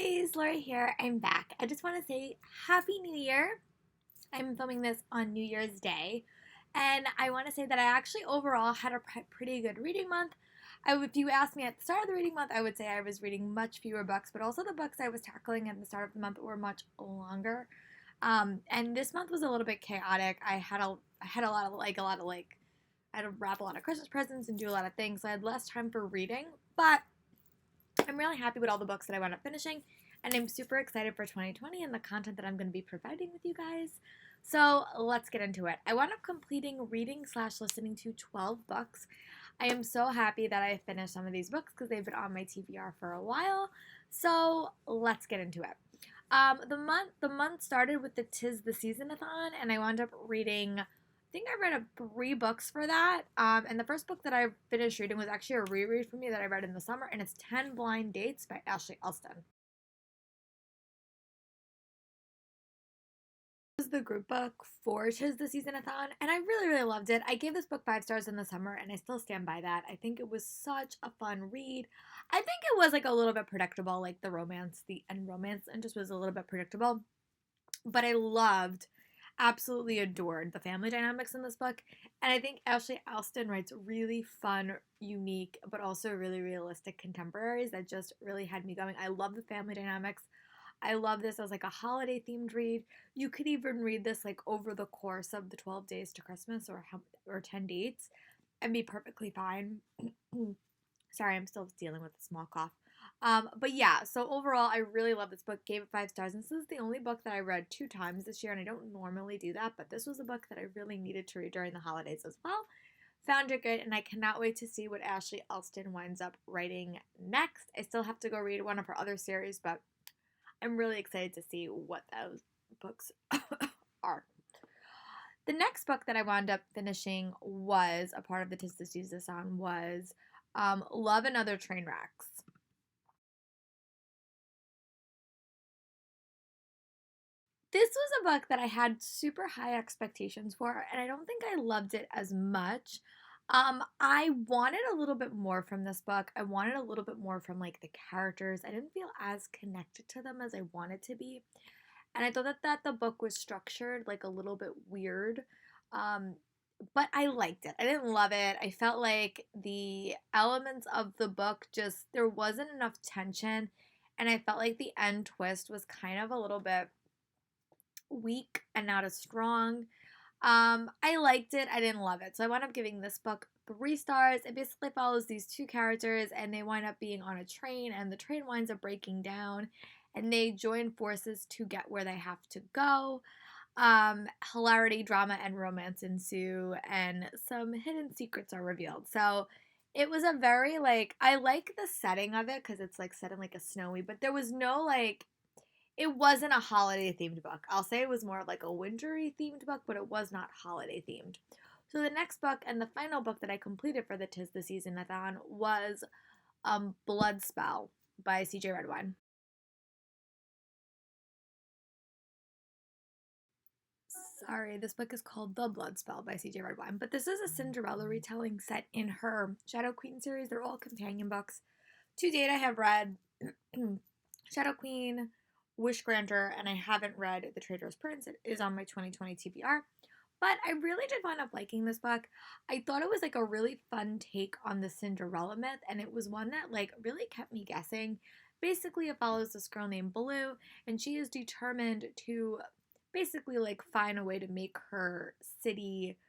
guys, Laura here. I'm back. I just want to say Happy New Year. I'm filming this on New Year's Day, and I want to say that I actually overall had a pretty good reading month. If you asked me at the start of the reading month, I would say I was reading much fewer books, but also the books I was tackling at the start of the month were much longer. And this month was a little bit chaotic. I had a lot of I had to wrap a lot of Christmas presents and do a lot of things, so I had less time for reading, but I'm really happy with all the books that I wound up finishing, and I'm super excited for 2020 and the content that I'm going to be providing with you guys. So let's get into it. I wound up completing reading slash listening to 12 books. I am so happy that I finished some of these books because they've been on my TBR for a while. So let's get into it. The month started with the Tis the Season-a-thon, and I wound up reading. I think I read three books for that. And the first book that I finished reading was actually a reread for me that I read in the summer, and it's 10 Blind Dates by Ashley Elston. This is the group book for Tis the Season-a-thon, and I really, really loved it. I gave this book 5 stars in the summer, and I still stand by that. I think it was such a fun read. I think it was like a little bit predictable, like the end romance, and just was a little bit predictable. But I absolutely adored the family dynamics in this book. And I think Ashley Alston writes really fun, unique, but also really realistic contemporaries that just really had me going. I love the family dynamics. I love this as like a holiday themed read. You could even read this like over the course of the 12 days to Christmas or 10 dates and be perfectly fine. Sorry, I'm still dealing with a small cough. But yeah, so overall, I really love this book. Gave it 5 stars. And this is the only book that I read 2 times this year, and I don't normally do that, but this was a book that I really needed to read during the holidays as well. Found it good, and I cannot wait to see what Ashley Elston winds up writing next. I still have to go read one of her other series, but I'm really excited to see what those books are. The next book that I wound up finishing was a part of the Tis the Season was Love and Other Train Wrecks. This was a book that I had super high expectations for, and I don't think I loved it as much. I wanted a little bit more from this book. I wanted a little bit more from like the characters. I didn't feel as connected to them as I wanted to be, and I thought that the book was structured like a little bit weird. Um, but I liked it. I didn't love it. I felt like the elements of the book just there wasn't enough tension, and I felt like the end twist was kind of a little bit weak and not as strong. I liked it. I didn't love it. So I wound up giving this book 3 stars. It basically follows these two characters, and they wind up being on a train, and the train winds up breaking down, and they join forces to get where they have to go. Hilarity, drama, and romance ensue, and some hidden secrets are revealed. So it was a very like I like the setting of it because it's like set in like a snowy, but there was no like it wasn't a holiday themed book. I'll say it was more like a wintry themed book, but it was not holiday themed. So the next book and the final book that I completed for the Tis the Season-a-thon was Bloodspell by CJ Redwine. Sorry, this book is called The Bloodspell by CJ Redwine, but this is a Cinderella retelling set in her Shadow Queen series. They're all companion books. To date, I have read Shadow Queen, Wish Granter, and I haven't read The Traitor's Prince. It is on my 2020 TBR. But I really did wind up liking this book. I thought it was like a really fun take on the Cinderella myth, and it was one that like really kept me guessing. Basically, it follows this girl named Blue, and she is determined to basically like find a way to make her city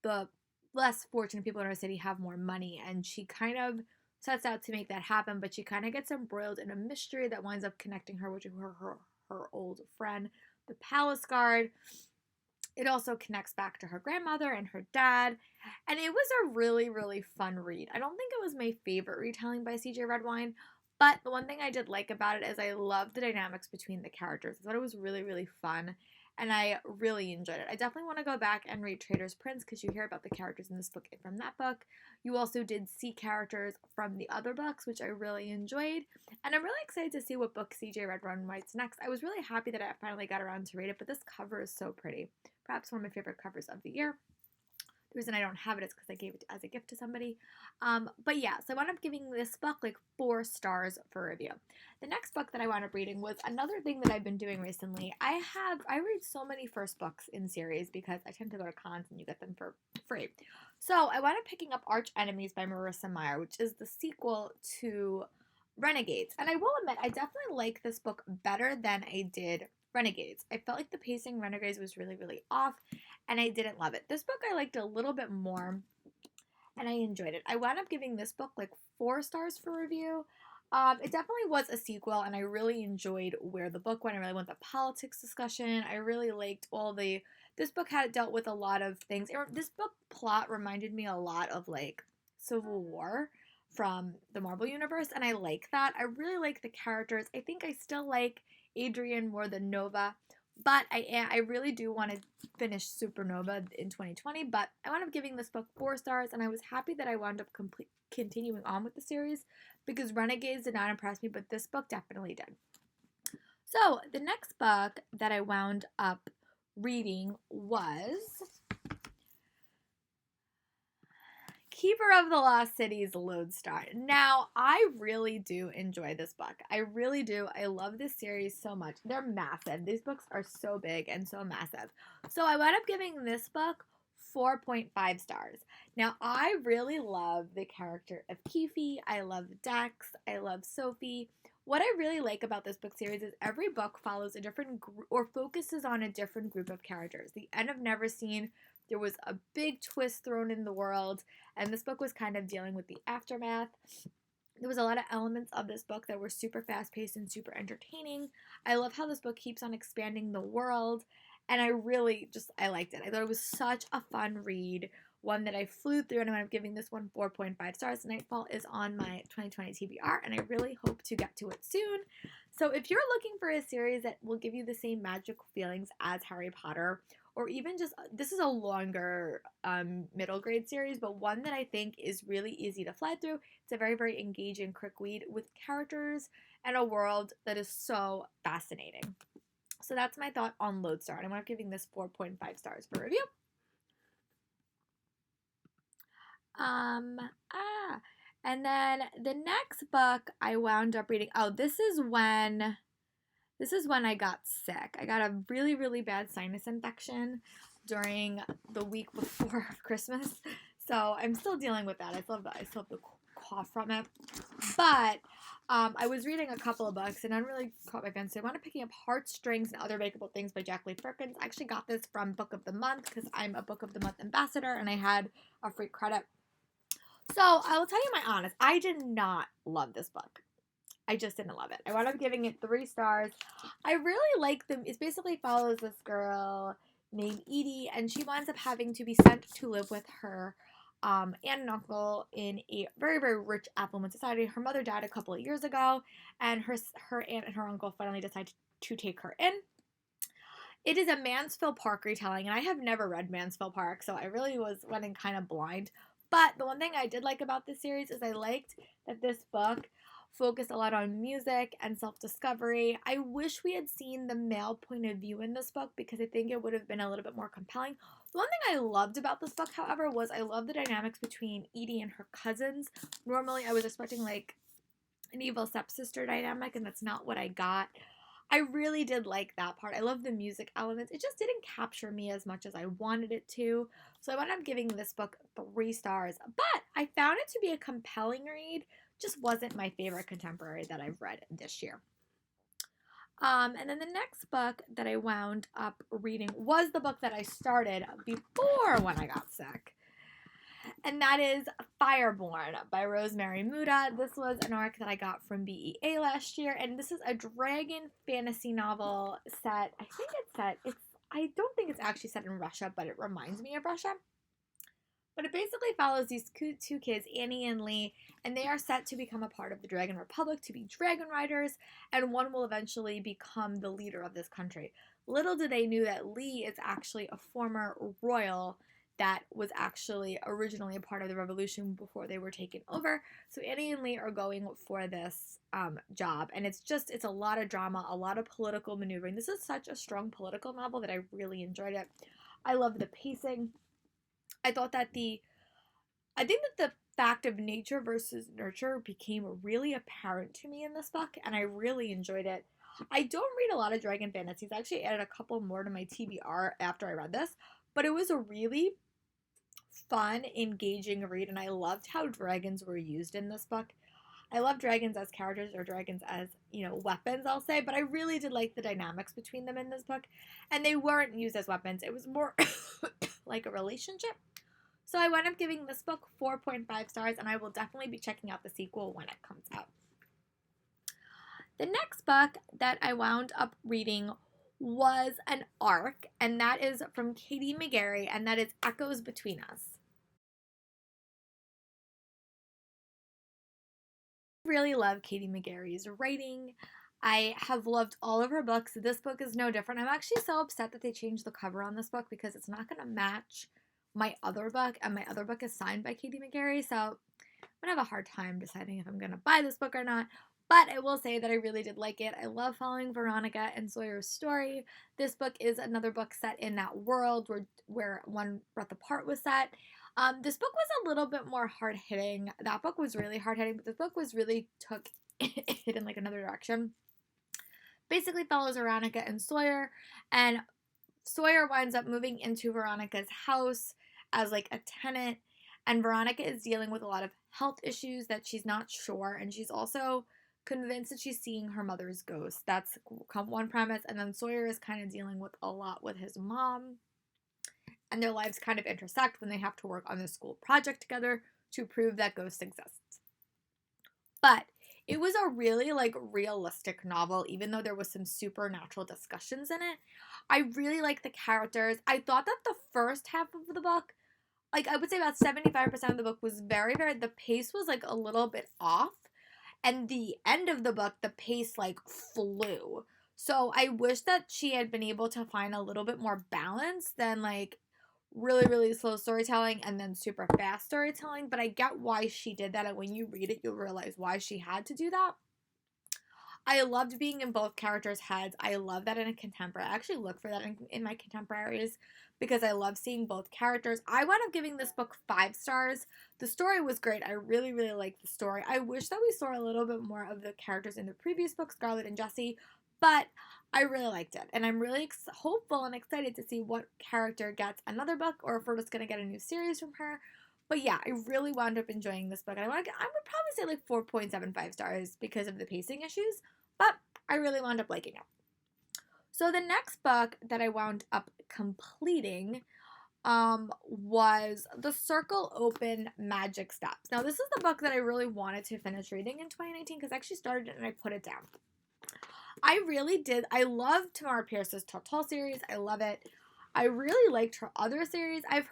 the less fortunate people in her city have more money, and she kind of sets out to make that happen, but she kind of gets embroiled in a mystery that winds up connecting her with her old friend, the palace guard. It also connects back to her grandmother and her dad, and it was a really, really fun read. I don't think it was my favorite retelling by CJ Redwine, but the one thing I did like about it is I loved the dynamics between the characters. I thought it was really, really fun, and I really enjoyed it. I definitely want to go back and read Traitor's Prince because you hear about the characters in this book and from that book. You also did see characters from the other books, which I really enjoyed, and I'm really excited to see what book CJ Redrun writes next. I was really happy that I finally got around to read it, but this cover is so pretty. Perhaps one of my favorite covers of the year. reason I don't have it is because I gave it as a gift to somebody. But yeah, so I wound up giving this book like 4 stars for review. The next book that I wound up reading was another thing that I've been doing recently. I read so many first books in series because I tend to go to cons and you get them for free. So I wound up picking up Arch Enemies by Marissa Meyer, which is the sequel to Renegades. And I will admit, I definitely like this book better than I did Renegades. I felt like the pacing Renegades was really, really off, and I didn't love it. This book I liked a little bit more, and I enjoyed it. I wound up giving this book like 4 stars for review. It definitely was a sequel, and I really enjoyed where the book went. I really went the politics discussion. I really liked all the. This book had dealt with a lot of things. This book plot reminded me a lot of like Civil War from the Marvel Universe, and I like that. I really like the characters. I think I still like Adrian more than Nova, but I really do want to finish Supernova in 2020, but I wound up giving this book 4 stars, and I was happy that I wound up continuing on with the series because Renegades did not impress me, but this book definitely did. So the next book that I wound up reading was Keeper of the Lost Cities Lodestar. Now, I really do enjoy this book. I really do. I love this series so much. They're massive. These books are so big and so massive. So I wound up giving this book 4.5 stars. Now, I really love the character of Keefe. I love Dex. I love Sophie. What I really like about this book series is every book follows a different or focuses on a different group of characters. The End of Neverseen, there was a big twist thrown in the world, and this book was kind of dealing with the aftermath. There was a lot of elements of this book that were super fast-paced and super entertaining. I love how this book keeps on expanding the world, and I liked it. I thought it was such a fun read, one that I flew through, and I'm giving this one 4.5 stars. Nightfall is on my 2020 TBR, and I really hope to get to it soon. So if you're looking for a series that will give you the same magical feelings as Harry Potter, or even just, this is a longer middle grade series, but one that I think is really easy to fly through. It's a very, very engaging, quick read with characters and a world that is so fascinating. So that's my thought on Lodestar, and I'm giving this 4.5 stars for review. And then the next book I wound up reading, this is when I got sick. I got a really, really bad sinus infection during the week before Christmas. So I'm still dealing with that. I still have the cough from it. But I was reading a couple of books and I really caught my fancy. I wound up picking up Heartstrings and Other Makeable Things by Jack Lee Perkins. I actually got this from Book of the Month because I'm a Book of the Month ambassador and I had a free credit. So I will tell you my honest, I did not love this book. I just didn't love it. I wound up giving it 3 stars. I really like them. It basically follows this girl named Edie, and she winds up having to be sent to live with her aunt and uncle in a very, very rich, affluent society. Her mother died a couple of years ago, and her aunt and her uncle finally decide to take her in. It is a Mansfield Park retelling, and I have never read Mansfield Park, so I really went in kind of blind. But the one thing I did like about this series is I liked that this book focused a lot on music and self-discovery. I wish we had seen the male point of view in this book because I think it would have been a little bit more compelling. The one thing I loved about this book, however, was I loved the dynamics between Edie and her cousins. Normally, I was expecting like an evil stepsister dynamic, and that's not what I got. I really did like that part. I love the music elements. It just didn't capture me as much as I wanted it to. So I wound up giving this book 3 stars. But I found it to be a compelling read. Just wasn't my favorite contemporary that I've read this year. And then the next book that I wound up reading was the book that I started before when I got sick. And that is Fireborn by Rosemary Muda. This was an arc that I got from BEA last year, and this is a dragon fantasy novel set. I don't think it's actually set in Russia, but it reminds me of Russia. But it basically follows these 2 kids, Annie and Lee, and they are set to become a part of the Dragon Republic, to be dragon riders, and one will eventually become the leader of this country. Little do they know that Lee is actually a former royal that was actually originally a part of the revolution before they were taken over. So Annie and Lee are going for this job, and it's a lot of drama, a lot of political maneuvering. This is such a strong political novel that I really enjoyed it. I love the pacing. I thought that I think that the fact of nature versus nurture became really apparent to me in this book, and I really enjoyed it. I don't read a lot of dragon fantasies. I actually added a couple more to my TBR after I read this, but it was a really fun, engaging read, and I loved how dragons were used in this book. I love dragons as characters or dragons as, weapons, I'll say, but I really did like the dynamics between them in this book, and they weren't used as weapons. It was more like a relationship. So I wound up giving this book 4.5 stars, and I will definitely be checking out the sequel when it comes out. The next book that I wound up reading was an arc, and that is from Katie McGarry, and that is Echoes Between Us. I really love Katie McGarry's writing. I have loved all of her books. This book is no different. I'm actually so upset that they changed the cover on this book because it's not going to match my other book, and my other book is signed by Katie McGarry, so I'm going to have a hard time deciding if I'm going to buy this book or not. But I will say that I really did like it. I love following Veronica and Sawyer's story. This book is another book set in that world where One Breath Apart was set. This book was a little bit more hard hitting. That book was really hard hitting, but this book was really took it in like another direction. Basically follows Veronica and Sawyer, and Sawyer winds up moving into Veronica's house as like a tenant, and Veronica is dealing with a lot of health issues that she's not sure, and she's also convinced that she's seeing her mother's ghost. That's one premise, and then Sawyer is kind of dealing with a lot with his mom, and their lives kind of intersect when they have to work on this school project together to prove that ghosts exist. But it was a really like realistic novel, even though there was some supernatural discussions in it. I really like the characters. I thought that the first half of the book, like I would say about 75% of the book was the pace was like a little bit off. And the end of the book, the pace like flew. So I wish that she had been able to find a little bit more balance than like really, really slow storytelling and then super fast storytelling. But I get why she did that. And when you read it, you'll realize why she had to do that. I loved being in both characters' heads. I love that in a contemporary. I actually look for that in my contemporaries because I love seeing both characters. I wound up giving this book 5 stars. The story was great. I really, really liked the story. I wish that we saw a little bit more of the characters in the previous book, Scarlett and Jessie, but I really liked it. And I'm really hopeful and excited to see what character gets another book or if we're just going to get a new series from her. But yeah, I really wound up enjoying this book. And I would probably say like 4.75 stars because of the pacing issues, but I really wound up liking it. So the next book that I wound up completing was The Circle Open Magic Steps. Now, this is the book that I really wanted to finish reading in 2019 because I actually started it and I put it down. I really did. I love Tamara Pierce's Tall Tall series. I love it. I really liked her other series. I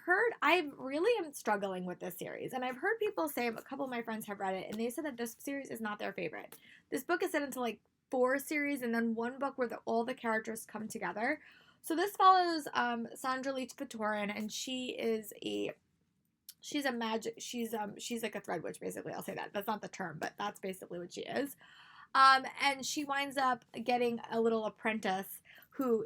really am struggling with this series. And I've heard people say, a couple of my friends have read it, and they said that this series is not their favorite. This book is set into like 4 series and then one book where all the characters come together. So this follows Sandra Leach Vitorin, and she's like a thread witch, basically. I'll say that. That's not the term, but that's basically what she is. And she winds up getting a little apprentice who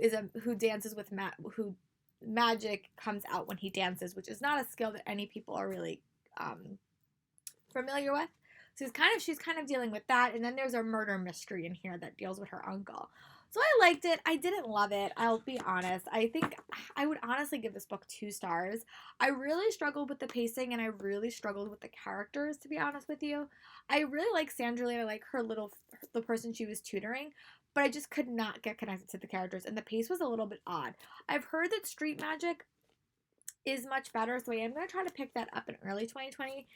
dances with who magic comes out when he dances, which is not a skill that any people are really familiar with. So she's kind of dealing with that, and then there's a murder mystery in here that deals with her uncle. So I liked it. I didn't love it. I'll be honest. I think I would honestly give this book 2 stars. I really struggled with the pacing, and I really struggled with the characters, to be honest with you. I really like Sandra Lee. I like the person she was tutoring, but I just could not get connected to the characters, and the pace was a little bit odd. I've heard that Street Magic is much better, so I am going to try to pick that up in early 2020.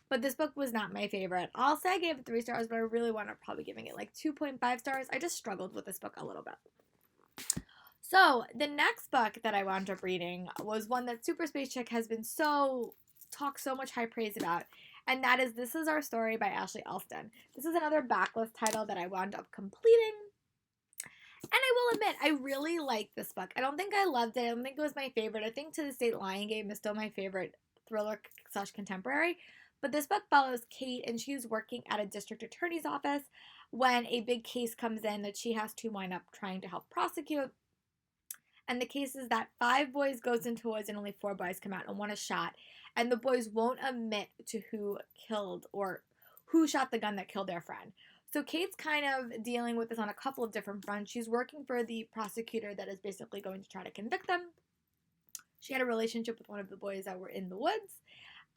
But this book was not my favorite. I'll say I gave it 3 stars, but I really wound up probably giving it like 2.5 stars. I just struggled with this book a little bit. So the next book that I wound up reading was one that Super Space Chick has been talked so much high praise about, and that is This Is Our Story by Ashley Elston. This is another backlist title that I wound up completing. And I will admit, I really liked this book. I don't think I loved it. I don't think it was my favorite. I think To This Day Lion Game is still my favorite thriller/contemporary. But this book follows Kate, and she's working at a district attorney's office when a big case comes in that she has to wind up trying to help prosecute. And the case is that 5 boys goes into woods and only 4 boys come out and 1 is shot. And the boys won't admit to who killed or who shot the gun that killed their friend. So Kate's kind of dealing with this on a couple of different fronts. She's working for the prosecutor that is basically going to try to convict them. She had a relationship with one of the boys that were in the woods.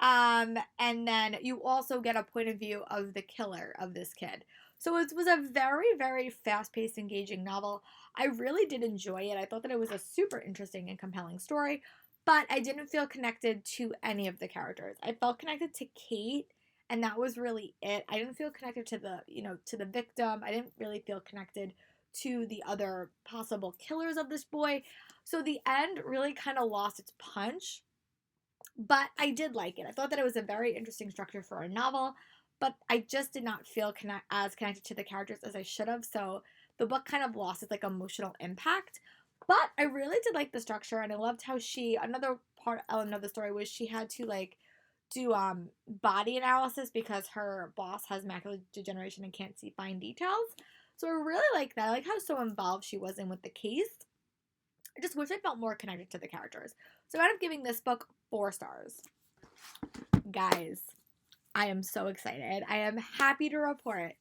And then you also get a point of view of the killer of this kid. So it was a very, very fast-paced, engaging novel. I really did enjoy it. I thought that it was a super interesting and compelling story, but I didn't feel connected to any of the characters. I felt connected to Kate, and that was really it. I didn't feel connected to to the victim. I didn't really feel connected to the other possible killers of this boy. So the end really kind of lost its punch, but I did like it. I thought that it was a very interesting structure for a novel, but I just did not feel as connected to the characters as I should have. So the book kind of lost its like emotional impact. But I really did like the structure, and I loved how another part of the story was she had to like do body analysis because her boss has macular degeneration and can't see fine details. So I really like that. I like how so involved she was in with the case. I just wish I felt more connected to the characters. So I ended up giving this book 4 stars. Guys, I am so excited. I am happy to report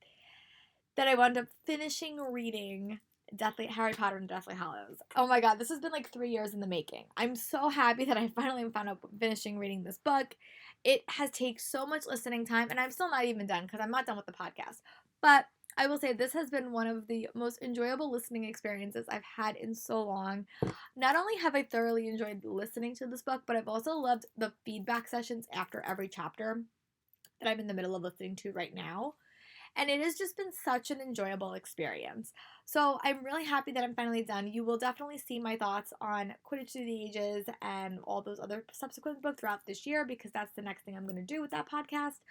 that I wound up finishing reading Harry Potter and Deathly Hallows. Oh my god, this has been like 3 years in the making. I'm so happy that I finally found out finishing reading this book. It has taken so much listening time, and I'm still not even done because I'm not done with the podcast. But I will say this has been one of the most enjoyable listening experiences I've had in so long. Not only have I thoroughly enjoyed listening to this book, but I've also loved the feedback sessions after every chapter that I'm in the middle of listening to right now. And it has just been such an enjoyable experience. So I'm really happy that I'm finally done. You will definitely see my thoughts on Quidditch Through the Ages and all those other subsequent books throughout this year because that's the next thing I'm going to do with that podcast.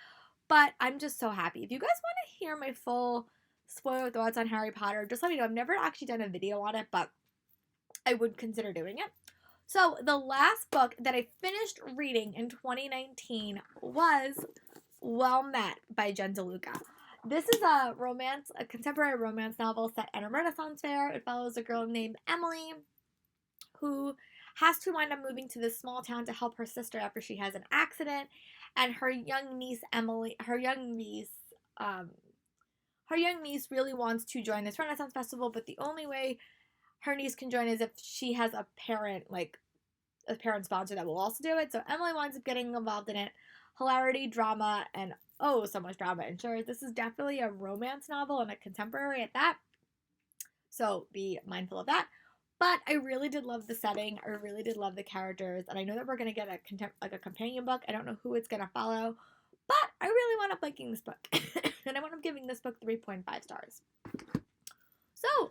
But I'm just so happy. If you guys want to hear my full spoiler thoughts on Harry Potter, just let me know. I've never actually done a video on it, but I would consider doing it. So the last book that I finished reading in 2019 was Well Met by Jen DeLuca. This is a contemporary romance novel set at a Renaissance fair. It follows a girl named Emily who has to wind up moving to this small town to help her sister after she has an accident, and her young niece really wants to join this Renaissance festival, but the only way her niece can join is if she has a parent sponsor that will also do it. So Emily winds up getting involved in it. Hilarity, drama, and oh, so much drama ensures. This is definitely a romance novel and a contemporary at that. So be mindful of that. But I really did love the setting. I really did love the characters. And I know that we're going to get a companion book. I don't know who it's going to follow. But I really wound up liking this book. And I wound up giving this book 3.5 stars. So,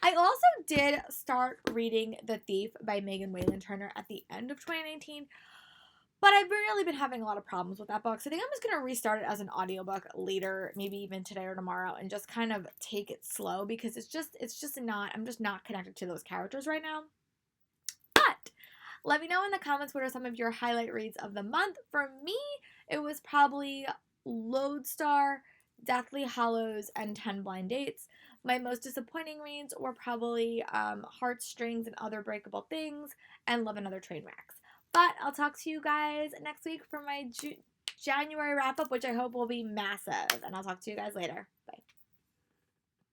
I also did start reading The Thief by Megan Wayland Turner at the end of 2019. But I've really been having a lot of problems with that book. So I think I'm just going to restart it as an audiobook later, maybe even today or tomorrow, and just kind of take it slow because I'm just not connected to those characters right now. But let me know in the comments what are some of your highlight reads of the month. For me, it was probably Lodestar, Deathly Hallows, and 10 Blind Dates. My most disappointing reads were probably Heartstrings and Other Breakable Things and Love and Other Train Wrecks. But I'll talk to you guys next week for my January wrap-up, which I hope will be massive. And I'll talk to you guys later.